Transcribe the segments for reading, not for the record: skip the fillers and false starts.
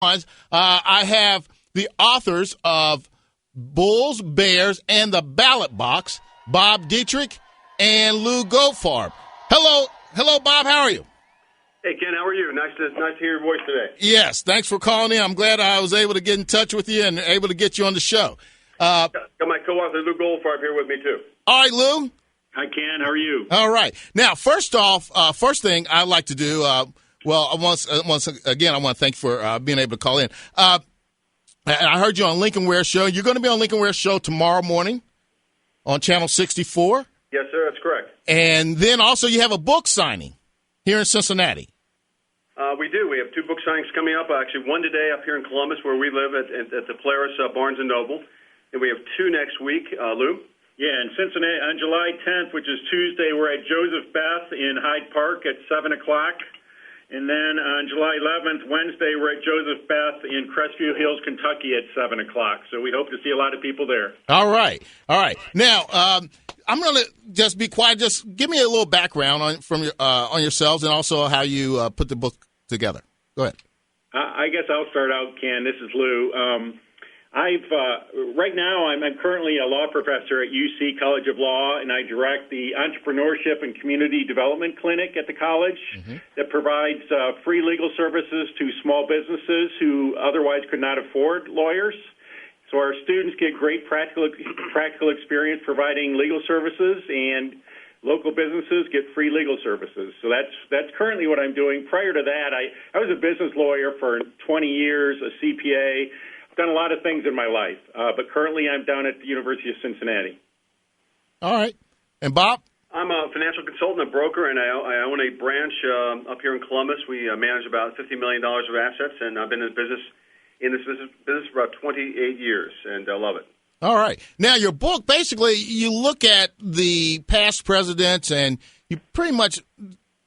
I have the authors of Bulls, Bears, and the Ballot Box, Bob Dietrich and Lou Goldfarb. Hello, Bob. How are you? Hey, Ken. How are you? Nice to hear your voice today. Yes, thanks for calling in. I'm glad I was able to get in touch with you and able to get you on the show. Got my co-author Lou Goldfarb here with me too. All right, Lou. Hi, Ken. How are you? All right. Now, first thing I'd like to do. Once again, I want to thank you for being able to call in. I heard you on Lincoln Ware Show. You're going to be on Lincoln Ware Show tomorrow morning on Channel 64. Yes, sir. That's correct. And then also you have a book signing here in Cincinnati. We do. We have two book signings coming up. Actually, one today up here in Columbus where we live at the Polaris Barnes & Noble. And we have two next week. Lou? Yeah, in Cincinnati on July 10th, which is Tuesday, we're at Joseph Beth in Hyde Park at 7 o'clock. And then on July 11th, Wednesday, we're at Joseph Beth in Crestview Hills, Kentucky at 7 o'clock. So we hope to see a lot of people there. All right. Now, I'm going to just be quiet. Just give me a little background on yourselves and also how you put the book together. Go ahead. I guess I'll start out, Ken. This is Lou. Right now I'm currently a law professor at UC College of Law, and I direct the Entrepreneurship and Community Development Clinic at the college that provides free legal services to small businesses who otherwise could not afford lawyers. So our students get great practical experience providing legal services, and local businesses get free legal services. So that's currently what I'm doing. Prior to that, I was a business lawyer for 20 years, a CPA. I've done a lot of things in my life, but currently I'm down at the University of Cincinnati. All right. And Bob? I'm a financial consultant, a broker, and I own a branch up here in Columbus. We manage about $50 million of assets, and I've been in this business for about 28 years, and I love it. All right. Now, your book, basically, you look at the past presidents, and you pretty much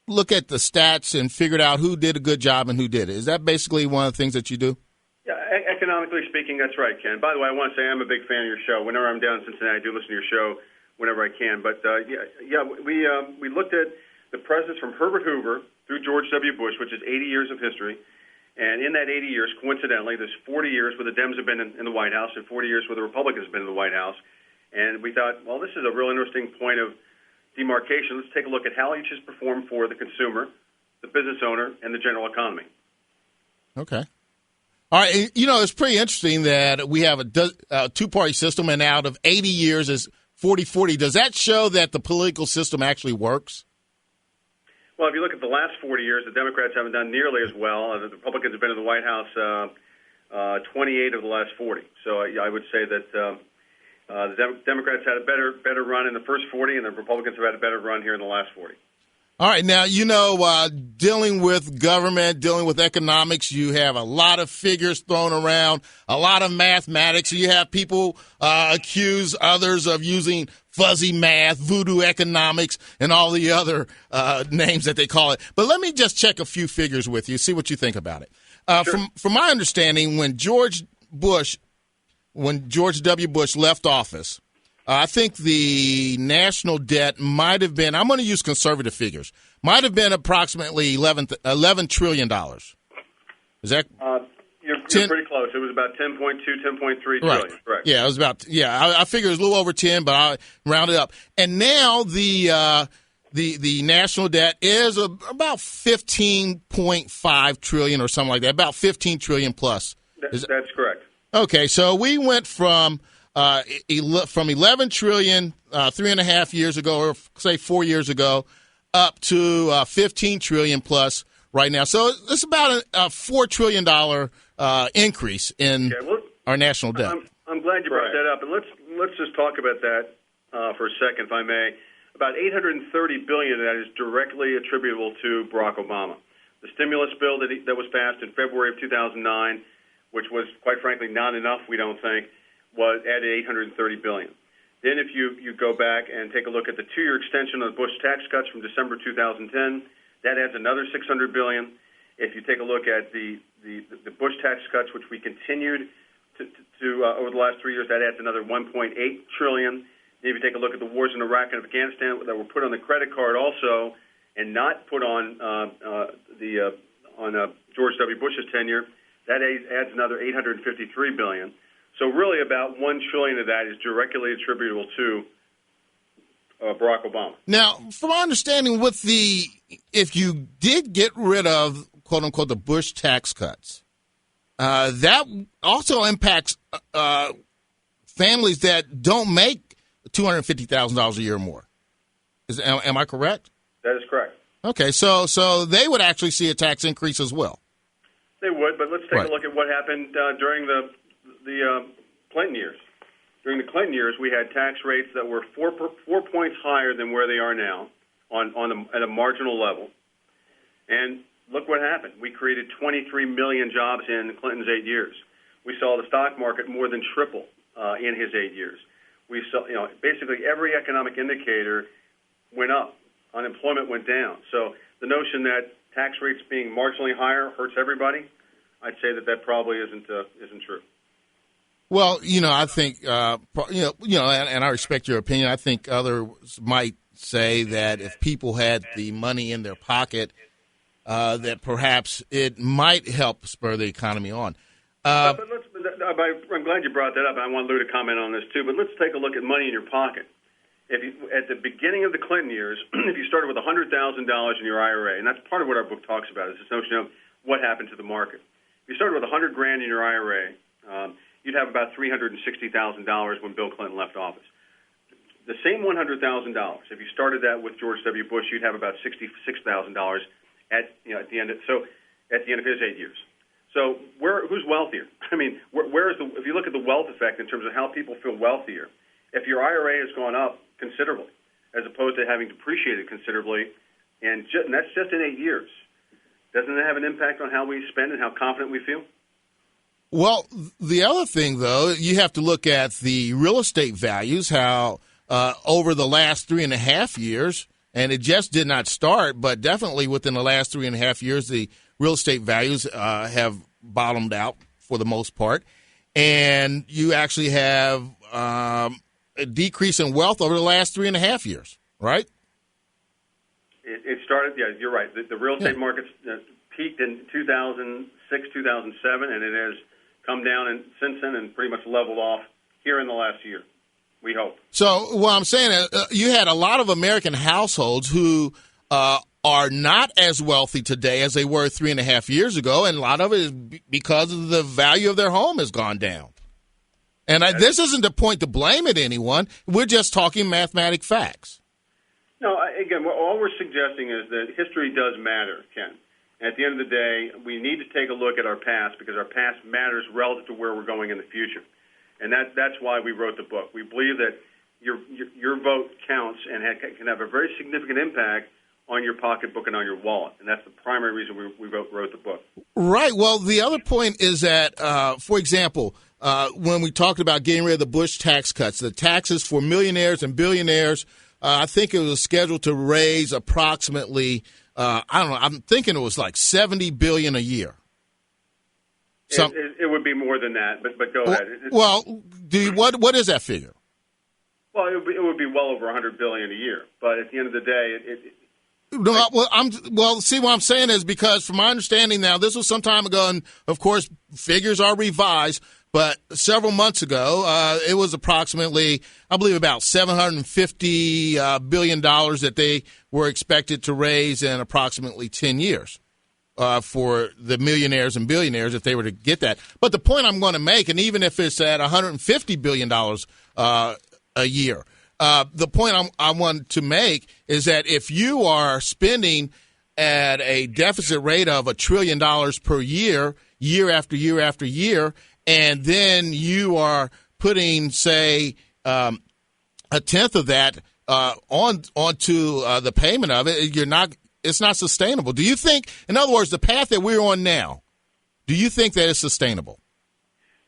look at the stats and figured out who did a good job and who did it. Is that basically one of the things that you do? Yeah, economically speaking, that's right, Ken. By the way, I want to say I'm a big fan of your show. Whenever I'm down in Cincinnati, I do listen to your show whenever I can. But, we looked at the presidents from Herbert Hoover through George W. Bush, which is 80 years of history. And in that 80 years, coincidentally, there's 40 years where the Dems have been in the White House and 40 years where the Republicans have been in the White House. And we thought, well, this is a real interesting point of demarcation. Let's take a look at how each has performed for the consumer, the business owner, and the general economy. Okay. All right. You know, it's pretty interesting that we have a two-party system, and out of 80 years is 40-40. Does that show that the political system actually works? Well, if you look at the last 40 years, the Democrats haven't done nearly as well. The Republicans have been in the White House 28 of the last 40. So I would say that the Democrats had a better run in the first 40, and the Republicans have had a better run here in the last 40. All right. Now, you know, dealing with government, dealing with economics, you have a lot of figures thrown around, a lot of mathematics. You have people accuse others of using fuzzy math, voodoo economics, and all the other names that they call it. But let me just check a few figures with you, see what you think about it. Sure. From my understanding, when George W. Bush left office, I think the national debt might have been, I'm going to use conservative figures, might have been approximately $11 trillion. Is that? You're pretty close. It was about 10.2, 10.3 trillion. Right. Correct. Yeah, it was about, I figure it was a little over 10, but I rounded up. And now the national debt is about 15.5 trillion or something like that, about 15 trillion plus. That's correct. Okay, so we went from 11 trillion 3.5 years ago, or say 4 years ago, up to 15 trillion plus right now. So it's about a $4 trillion increase in our national debt. I'm glad you brought that up, and let's just talk about that for a second, if I may. About $830 billion of that is directly attributable to Barack Obama. The stimulus bill that was passed in February of 2009, which was, quite frankly, not enough, we don't think, was added $830 billion. Then if you go back and take a look at the 2-year extension of Bush tax cuts from December 2010, that adds another $600 billion. If you take a look at the Bush tax cuts, which we continued to over the last 3 years, that adds another $1.8 trillion. If you take a look at the wars in Iraq and Afghanistan that were put on the credit card also, and not put on George W. Bush's tenure, That adds another $853 billion. So really about $1 trillion of that is directly attributable to Barack Obama. Now, from my understanding, if you did get rid of, quote unquote, the Bush tax cuts, that also impacts families that don't make $250,000 a year or more. Am I correct? That is correct. Okay, so they would actually see a tax increase as well. They would, but let's take a look at what happened during the Clinton years. During the Clinton years, we had tax rates that were 4 points higher than where they are now at a marginal level. And look what happened. We created 23 million jobs in Clinton's 8 years. We saw the stock market more than triple in his 8 years. We saw, basically every economic indicator went up. Unemployment went down. So the notion that tax rates being marginally higher hurts everybody, I'd say that probably isn't true. Well, I think, and I respect your opinion. I think others might say that if people had the money in their pocket, that perhaps it might help spur the economy on. I'm glad you brought that up. I want Lou to comment on this too. But let's take a look at money in your pocket. At the beginning of the Clinton years, if you started with $100,000 in your IRA, and that's part of what our book talks about, is this notion of what happened to the market. If you started with $100,000 in your IRA, you'd have about $360,000 when Bill Clinton left office. The same $100,000, if you started that with George W. Bush, you'd have about $66,000 at the end of his 8 years. So who's wealthier? I mean, if you look at the wealth effect in terms of how people feel wealthier, if your IRA has gone up considerably as opposed to having depreciated considerably, and that's just in 8 years, doesn't it have an impact on how we spend and how confident we feel? Well, the other thing, though, you have to look at the real estate values, how over the last 3.5 years, and it just did not start, but definitely within the last 3.5 years, the real estate values have bottomed out for the most part. And you actually have a decrease in wealth over the last 3.5 years, right? It started, yeah, you're right. The real estate markets peaked in 2006, 2007, and it has come down since then and pretty much leveled off here in the last year, we hope. So what I'm saying is you had a lot of American households who are not as wealthy today as they were 3.5 years ago, and a lot of it is because of the value of their home has gone down. And this isn't the point to blame at anyone. We're just talking mathematic facts. No, again, all we're suggesting is that history does matter, Ken. At the end of the day, we need to take a look at our past because our past matters relative to where we're going in the future. And that's why we wrote the book. We believe that your vote counts and can have a very significant impact on your pocketbook and on your wallet. And that's the primary reason we wrote the book. Right. Well, the other point is that, for example, when we talked about getting rid of the Bush tax cuts, the taxes for millionaires and billionaires, I think it was scheduled to raise approximately, I'm thinking it was like $70 billion a year. It would be more than that, but go ahead. Well, what is that figure? Well, it would be well over $100 billion a year. But at the end of the day, see, what I'm saying is because from my understanding now, this was some time ago, and of course, figures are revised. But several months ago, it was approximately, I believe, about $750 billion that they were expected to raise in approximately 10 years for the millionaires and billionaires if they were to get that. But the point I'm going to make, and even if it's at $150 billion a year, the point I want to make is that if you are spending at a deficit rate of $1 trillion per year, year after year after year, and then you are putting, say, a tenth of that onto the payment of it, it's not sustainable. Do you think, in other words, the path that we're on now, do you think that is sustainable?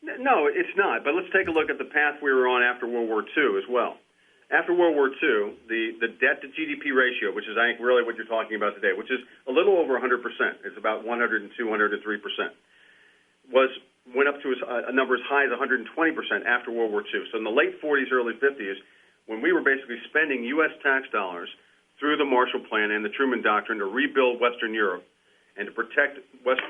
No, it's not. But let's take a look at the path we were on after World War II as well. After World War II, the debt to GDP ratio, which is I think really what you're talking about today, which is a little over 100%, it's about 102, 103%, went up to a number as high as 120% after World War II. So in the late 40s, early 50s, when we were basically spending U.S. tax dollars through the Marshall Plan and the Truman Doctrine to rebuild Western Europe and to protect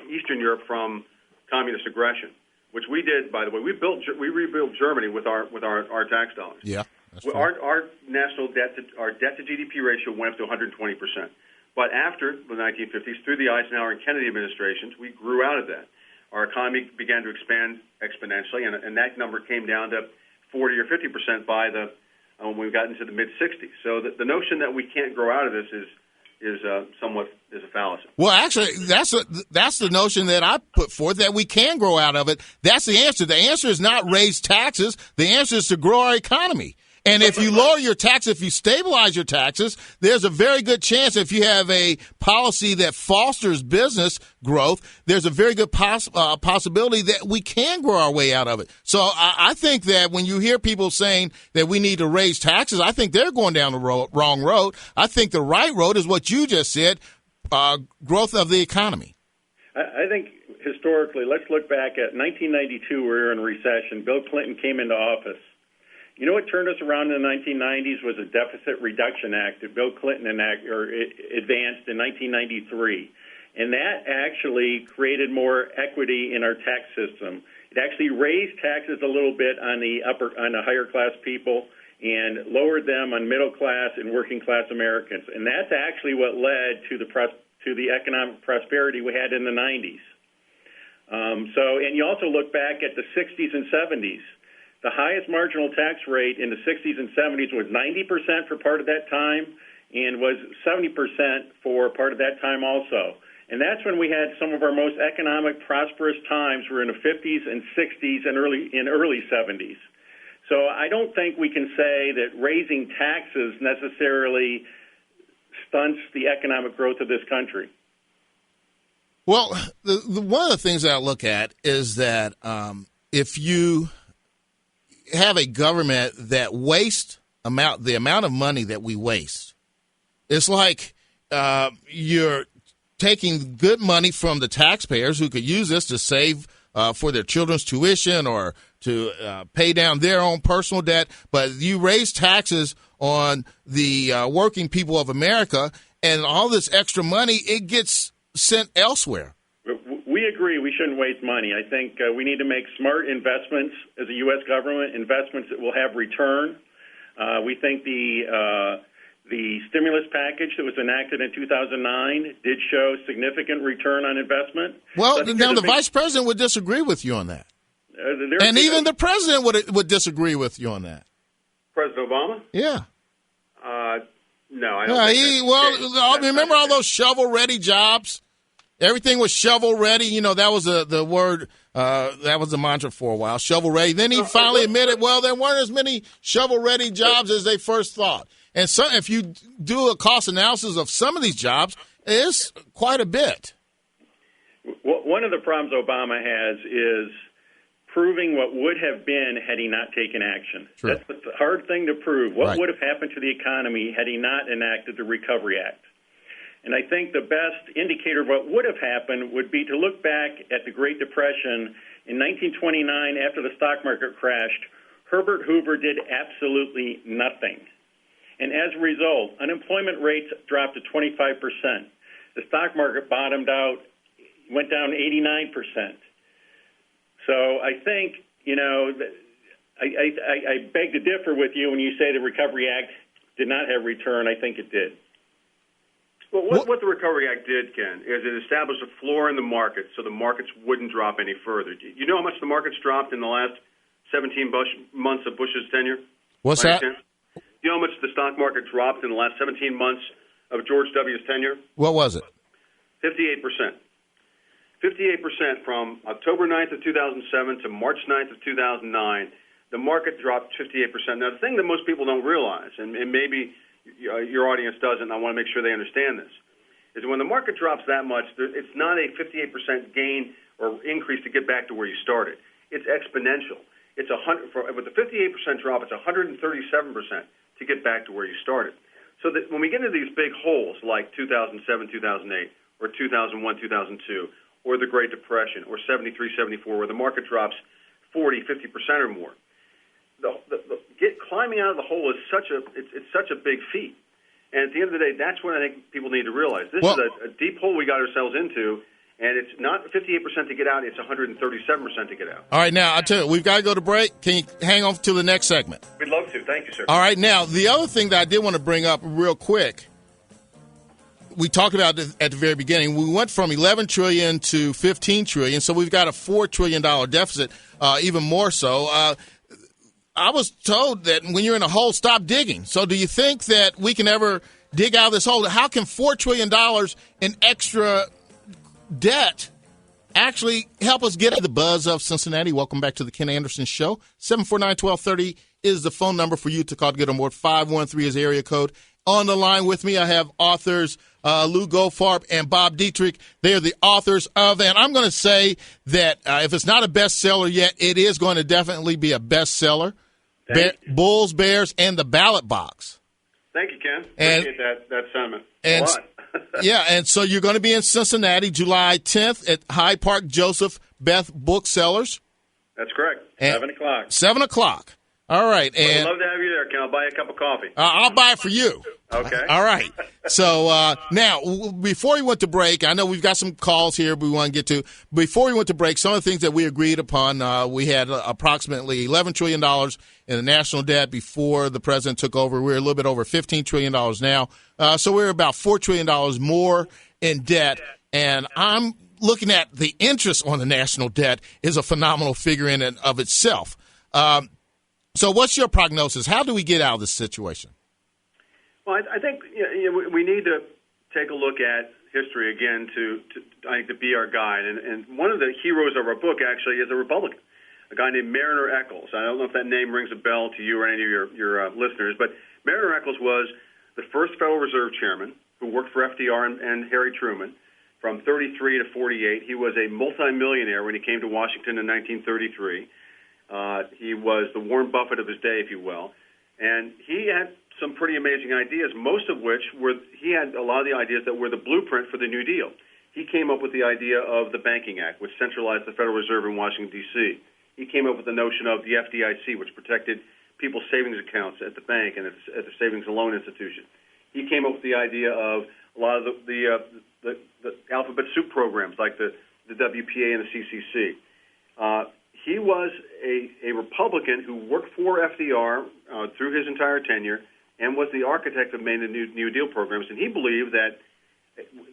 Eastern Europe from communist aggression, which we did, by the way. We rebuilt Germany with our tax dollars. Yeah, that's true. Our national debt to GDP ratio went up to 120%. But after the 1950s, through the Eisenhower and Kennedy administrations, we grew out of that. Our economy began to expand exponentially, and that number came down to 40 or 50% by when we got into the mid-60s. So the notion that we can't grow out of this is a fallacy. Well, actually, that's the notion that I put forth, that we can grow out of it. That's the answer. The answer is not raise taxes. The answer is to grow our economy. And if you lower your taxes, if you stabilize your taxes, there's a very good chance, if you have a policy that fosters business growth, there's a very good possibility that we can grow our way out of it. So I think that when you hear people saying that we need to raise taxes, I think they're going down the wrong road. I think the right road is what you just said, growth of the economy. I think historically, let's look back at 1992, we were in recession. Bill Clinton came into office. You know what turned us around in the 1990s was a Deficit Reduction Act that Bill Clinton advanced in 1993. And that actually created more equity in our tax system. It actually raised taxes a little bit on the higher class people and lowered them on middle class and working class Americans. And that's actually what led to the economic prosperity we had in the 90s. And you also look back at the 60s and 70s. The highest marginal tax rate in the 60s and 70s was 90% for part of that time and was 70% for part of that time also. And that's when we had some of our most economic prosperous times were in the 50s and 60s and early 70s. So I don't think we can say that raising taxes necessarily stunts the economic growth of this country. Well, one of the things that I look at is that if you have a government that wastes the amount of money that we waste, it's like you're taking good money from the taxpayers who could use this to save for their children's tuition or to pay down their own personal debt, but you raise taxes on the working people of America, and all this extra money, it gets sent elsewhere. We agree we shouldn't waste money. I think we need to make smart investments as a U.S. government, investments that will have return. We think the stimulus package that was enacted in 2009 did show significant return on investment. Well, now the vice president would disagree with you on that. And even the president would disagree with you on that. President Obama? Yeah. No, I don't. Remember all those shovel-ready jobs? Everything was shovel-ready. You know, that was the word, that was the mantra for a while, shovel-ready. Then he finally admitted, well, there weren't as many shovel-ready jobs as they first thought. And so if you do a cost analysis of some of these jobs, it's quite a bit. One of the problems Obama has is proving what would have been had he not taken action. True. That's the hard thing to prove. What Right. would have happened to the economy had he not enacted the Recovery Act? And I think the best indicator of what would have happened would be to look back at the Great Depression in 1929 after the stock market crashed. Herbert Hoover did absolutely nothing. And as a result, unemployment rates dropped to 25%. The stock market bottomed out, went down 89%. So I think, I beg to differ with you when you say the Recovery Act did not have return. I think it did. Well, what the Recovery Act did, Ken, is it established a floor in the market so the markets wouldn't drop any further. You know how much the markets dropped in the last 17 months of Bush's tenure? What's that? You know how much the stock market dropped in the last 17 months of George W.'s tenure? What was it? 58%. 58% from October 9th of 2007 to March 9th of 2009, the market dropped 58%. Now, the thing that most people don't realize, and maybe your audience doesn't, and I want to make sure they understand this, is when the market drops that much, it's not a 58% gain or increase to get back to where you started. It's exponential. It's with the 58% drop, it's 137% to get back to where you started. So that when we get into these big holes like 2007, 2008, or 2001, 2002, or the Great Depression, or 73, 74, where the market drops 40, 50% or more, climbing out of the hole is such a big feat. And at the end of the day, that's what I think people need to realize. This is a deep hole we got ourselves into, And it's not 58% to get out, it's 137% to get out. All right, now, I'll tell you, we've got to go to break. Can you hang on to the next segment? We'd love to. Thank you, sir. All right, now, the other thing that I did want to bring up real quick, we talked about it at the very beginning. We went from $11 trillion to $15 trillion, so we've got a $4 trillion deficit, even more so. I was told that when you're in a hole, stop digging. So do you think that we can ever dig out of this hole? How can $4 trillion in extra debt actually help us get the buzz of Cincinnati? Welcome back to the Ken Anderson Show. 749-1230 is the phone number for you to call to get on board. 513 is the area code. On the line with me, I have authors Lou Goldfarb and Bob Dietrich. They are the authors of, and I'm going to say that if it's not a bestseller yet, it is going to definitely be a bestseller. Bulls, Bears, and the Ballot Box. Thank you, Ken. Appreciate that sentiment. And, a lot. Yeah, and so you're going to be in Cincinnati July 10th at Hyde Park Joseph Beth Booksellers. That's correct. 7 o'clock. 7 o'clock. All right. And I'd love to have you there, Ken. I'll buy you a cup of coffee. I'll buy it for you. Okay. All right. So now, before we went to break, I know we've got some calls here we want to get to. Before we went to break, some of the things that we agreed upon, we had approximately $11 trillion in the national debt before the president took over. We're a little bit over $15 trillion now. So we're about $4 trillion more in debt. And I'm looking at the interest on the national debt is a phenomenal figure in and of itself. So what's your prognosis? How do we get out of this situation? Well, I think we need to take a look at history again to be our guide. And one of the heroes of our book actually is a Republican, a guy named Marriner Eccles. I don't know if that name rings a bell to you or any of your listeners, but Marriner Eccles was the first Federal Reserve chairman who worked for FDR and Harry Truman from 33 to 48. He was a multimillionaire when he came to Washington in 1933. He was the Warren Buffett of his day, if you will. And he had some pretty amazing ideas, most of which he had a lot of the ideas that were the blueprint for the New Deal. He came up with the idea of the Banking Act, which centralized the Federal Reserve in Washington, D.C. He came up with the notion of the FDIC, which protected people's savings accounts at the bank and at the savings and loan institution. He came up with the idea of a lot of the alphabet soup programs like the WPA and the CCC. He was a Republican who worked for FDR through his entire tenure and was the architect of many of the New Deal programs. And he believed that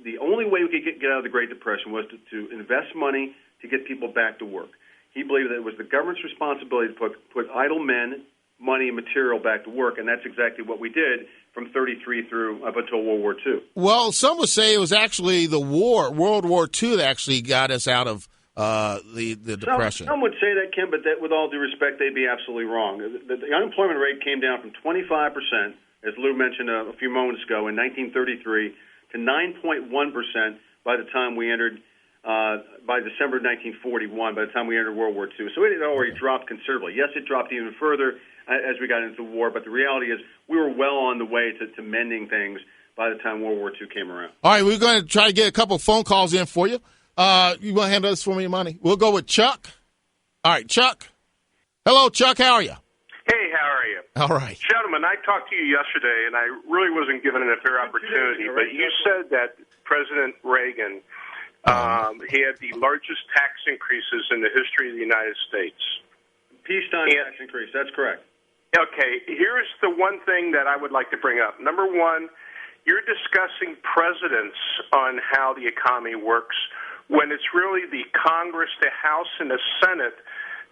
the only way we could get out of the Great Depression was to invest money to get people back to work. He believed that it was the government's responsibility to put idle men, money, and material back to work, and that's exactly what we did from 33 through up until World War II. Well, some would say it was actually the World War II, that actually got us out of the Depression. Some would say that, Kim, but that, with all due respect, they'd be absolutely wrong. The unemployment rate came down from 25%, as Lou mentioned a few moments ago, in 1933, to 9.1% by the time we entered, by December 1941, by the time we entered World War II. So it had already dropped considerably. Yes, it dropped even further as we got into the war, but the reality is we were well on the way to mending things by the time World War II came around. All right, we're going to try to get a couple of phone calls in for you. You want to handle this for me, Money? We'll go with Chuck. All right, Chuck. Hello, Chuck. How are you? Hey, how are you? All right. Gentlemen, I talked to you yesterday, and I really wasn't given a fair opportunity, but you said that President Reagan, he had the largest tax increases in the history of the United States. Peacetime tax increase, that's correct. Okay, here's the one thing that I would like to bring up. Number one, you're discussing precedents on how the economy works when it's really the Congress, the House, and the Senate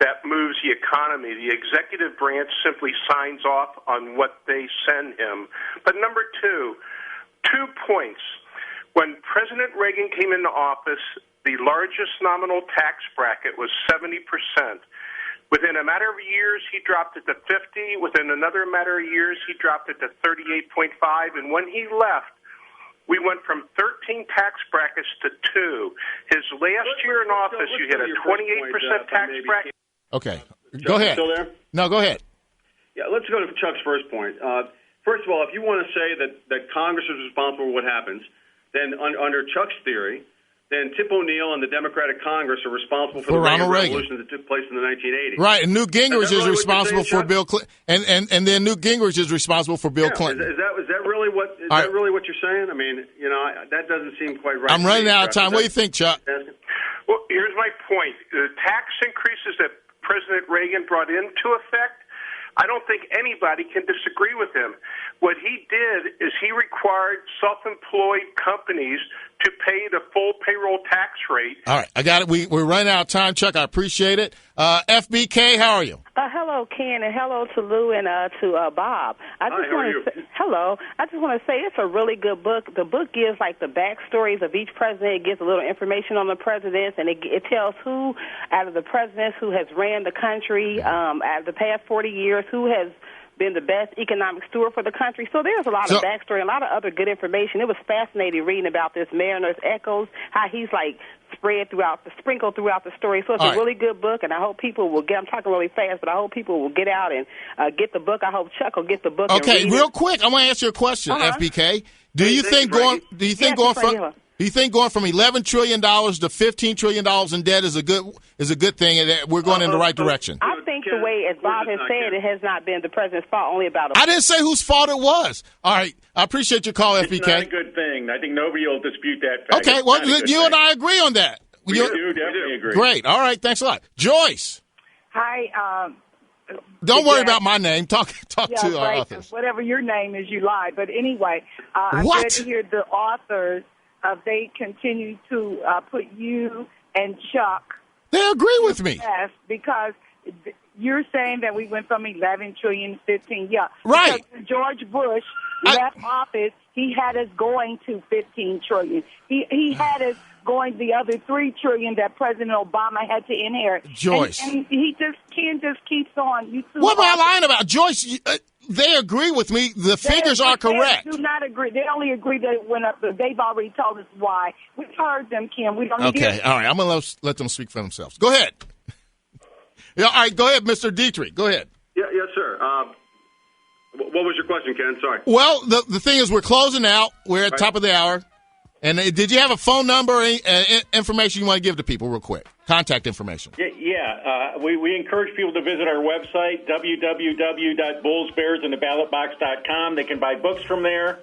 that moves the economy. The executive branch simply signs off on what they send him. But number two, 2 points. When President Reagan came into office, the largest nominal tax bracket was 70%. Within a matter of years, he dropped it to 50. Within another matter of years, he dropped it to 38.5. And when he left, we went from 13 tax brackets to 2. His last year in office, you had a 28% tax bracket. Okay. Go ahead. Still there? No, go ahead. Yeah, let's go to Chuck's first point. First of all, if you want to say that Congress is responsible for what happens, then under Chuck's theory, then Tip O'Neill and the Democratic Congress are responsible for the Reagan Revolution that took place in the 1980s. Right, and Newt Gingrich is responsible for Bill Clinton, and then Newt Gingrich is responsible for Bill Clinton. Is that really that really what you're saying? I mean, that doesn't seem quite right. I'm running out of time. What do you think, Chuck? Well, here's my point. The tax increases that President Reagan brought into effect, I don't think anybody can disagree with him. What he did is he required self-employed companies to pay the full payroll tax rate. All right, I got it. We're running out of time, Chuck. I appreciate it. FBK, how are you? Hello, Ken, and hello to Lou and to Bob. Hi, how are you? Hello. I just want to say it's a really good book. The book gives like the backstories of each president. It gives a little information on the presidents, and it tells who out of the presidents who has ran the country out of the past 40 years, who has been the best economic steward for the country. So there's a lot of backstory, a lot of other good information. It was fascinating reading about this Marriner Eccles, how he's like sprinkled throughout the story. So it's a really good book, and I hope people will I'm talking really fast, but I hope people will get out and get the book. I hope Chuck will get the book. Okay, and real read quick, I want to ask you a question, FBK. Do you think going from $11 trillion to $15 trillion in debt is a good thing, and we're going in the right direction? I think the way, as Bob has said, it has not been the president's fault, only about I didn't say whose fault it was. All right, I appreciate your call, FBK. It's not a good thing. I think nobody will dispute that fact. Okay, well, you and I agree on that. We do definitely agree. Great. All right, thanks a lot. Joyce. Hi. Don't worry about my name. Talk to our authors. Whatever your name is, you lie. But anyway, I'm glad to hear the authors, they continue to put you and Chuck. They agree with me. Yes, because you're saying that we went from 11 trillion to 15. Yeah. Right. Because when George Bush left office, he had us going to 15 trillion. He had us going the other 3 trillion that President Obama had to inherit. Joyce. And Ken just keeps on. You what am I lying about? Joyce, they agree with me. The figures are correct. They do not agree. They only agree that it went up. They've already told us why. We've heard them, Ken. We don't Okay, all right. I'm going to let them speak for themselves. Go ahead. Yeah, all right, go ahead, Mr. Dietrich. Go ahead. Yes, sir. What was your question, Ken? Sorry. Well, the thing is, we're closing out. We're at the top of the hour. And did you have a phone number or information you want to give to people real quick? Contact information. Yeah. We encourage people to visit our website, www.bullsbearsandtheballotbox.com. They can buy books from there.